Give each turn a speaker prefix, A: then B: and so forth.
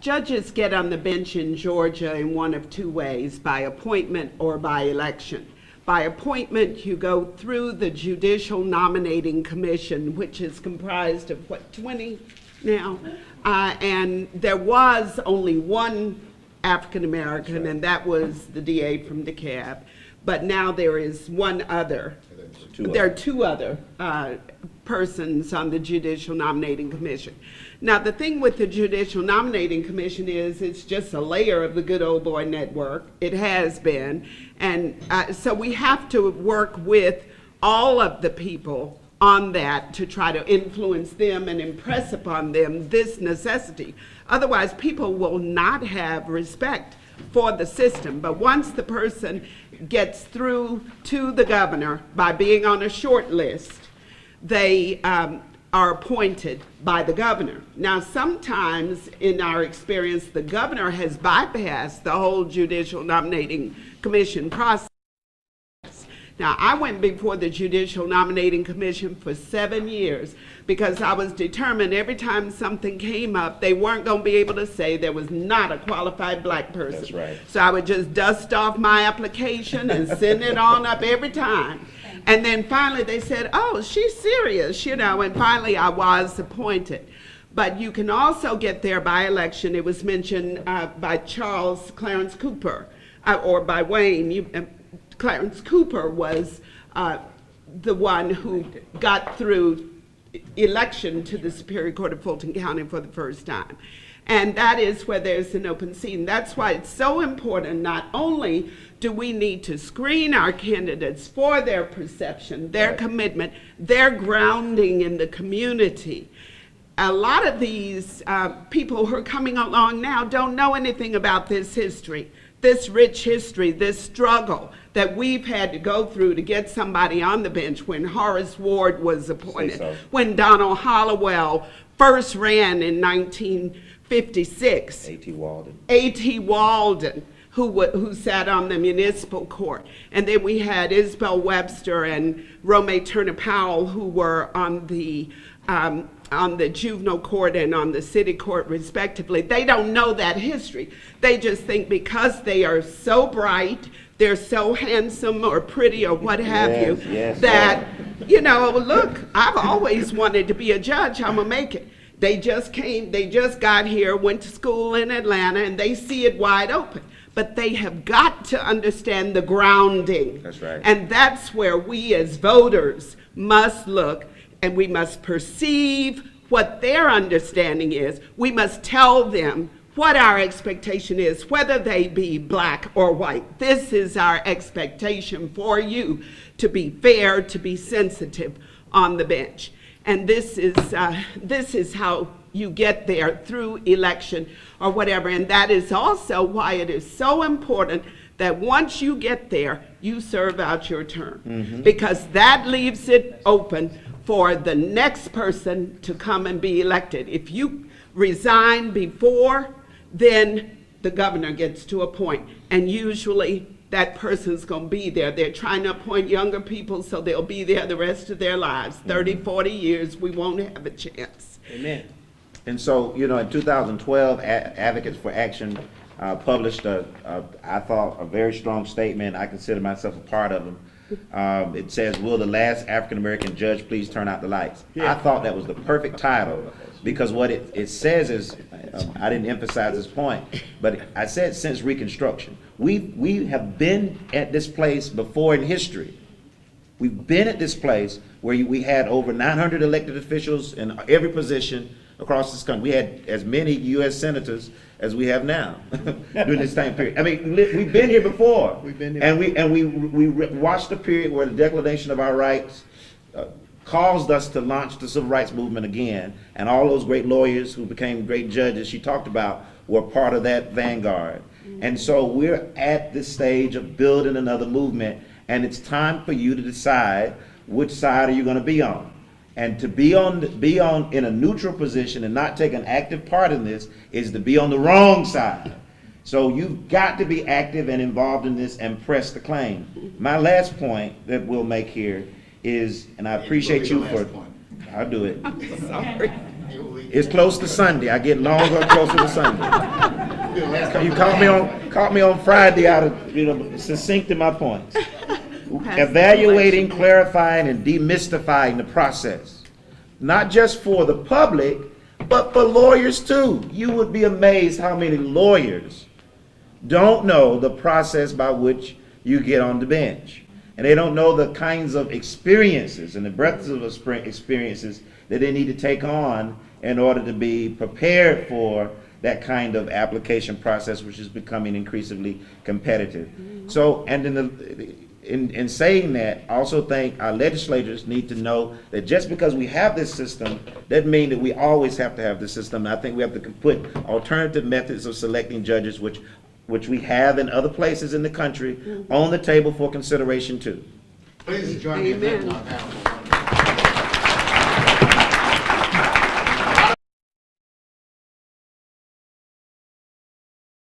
A: Judges get on the bench in Georgia in one of two ways, by appointment or by election. By appointment, you go through the Judicial Nominating Commission, which is comprised of, 20 now? And there was only one African American, and that was the DA from DeKalb. But now there is one other. There are two other persons on the Judicial Nominating Commission. Now, the thing with the Judicial Nominating Commission is it's just a layer of the Good Old Boy Network. It has been. And so we have to work with all of the people on that to try to influence them and impress upon them this necessity. Otherwise, people will not have respect for the system. But once the person gets through to the governor by being on a short list, they are appointed by the governor. Now, sometimes in our experience, the governor has bypassed the whole Judicial Nominating Commission process. Now, I went before the Judicial Nominating Commission for 7 years because I was determined every time something came up, they weren't going to be able to say there was not a qualified black person.
B: That's right.
A: So I would just dust off my application and send it on up every time. And then finally they said, oh, she's serious, you know, and finally I was appointed. But you can also get there by election. It was mentioned by Charles Clarence Cooper, or by Wayne. Clarence Cooper was the one who got through election to the Superior Court of Fulton County for the first time. And that is where there's an open seat. And that's why it's so important. Not only do we need to screen our candidates for their perception, their commitment, their grounding in the community. A lot of these people who are coming along now don't know anything about this history, this rich history, this struggle that we've had to go through to get somebody on the bench when Horace Ward was appointed, when Donald Hollowell first ran in 1956.
B: A.T. Walden.
A: A.T. Walden, who sat on the municipal court. And then we had Isabel Webster and Romay Turner Powell, who were on the juvenile court and on the city court respectively. They don't know that history. They just think because they are so bright, they're so handsome or pretty or what have you, that, you know, look, I've always wanted to be a judge, I'm gonna make it. They just got here, went to school in Atlanta, and they see it wide open. But they have got to understand the grounding.
B: That's right.
A: And that's where we as voters must look, and we must perceive what their understanding is. We must tell them what our expectation is, whether they be black or white. This is our expectation for you, to be fair, to be sensitive on the bench. And this is how you get there, through election or whatever. And that is also why it is so important that once you get there, you serve out your term. Because that leaves it open for the next person to come and be elected. If you resign before, then the governor gets to appoint. And usually that person's gonna be there. They're trying to appoint younger people so they'll be there the rest of their lives. 30, 40 years, we won't have a chance.
C: Amen.
B: And so, you know, in 2012, Advocates for Action published I thought, a very strong statement. I consider myself a part of them. It says, will the last African-American judge please turn out the lights? I thought that was the perfect title, because what it says is, I didn't emphasize this point, but I said since Reconstruction. We have been at this place before in history. We've been at this place where we had over 900 elected officials in every position across this country. We had as many U.S. senators as we have now during this time period. I mean, we've been here before.
C: We've been here
B: and we watched the period where the Declaration of our Rights caused us to launch the Civil Rights Movement again, and all those great lawyers who became great judges she talked about were part of that vanguard. And so we're at this stage of building another movement, and it's time for you to decide which side are you going to be on. And to be on in a neutral position and not take an active part in this is to be on the wrong side. So you've got to be active and involved in this and press the claim. My last point that we'll make here is, and I appreciate you for, I'll do it.
A: Sorry.
B: It's close to Sunday. I get longer and closer to Sunday. You caught me on Friday out of, succinct in my points. Evaluating, clarifying, and demystifying the process. Not just for the public, but for lawyers too. You would be amazed how many lawyers don't know the process by which you get on the bench. And they don't know the kinds of experiences and the breadth of experiences that they need to take on in order to be prepared for that kind of application process, which is becoming increasingly competitive. So, and in saying that, I also think our legislators need to know that just because we have this system, doesn't mean that we always have to have this system. I think we have to put alternative methods of selecting judges, which we have in other places in the country, on the table for consideration too.
C: Please join me in thanking
A: Amen.
C: our panel.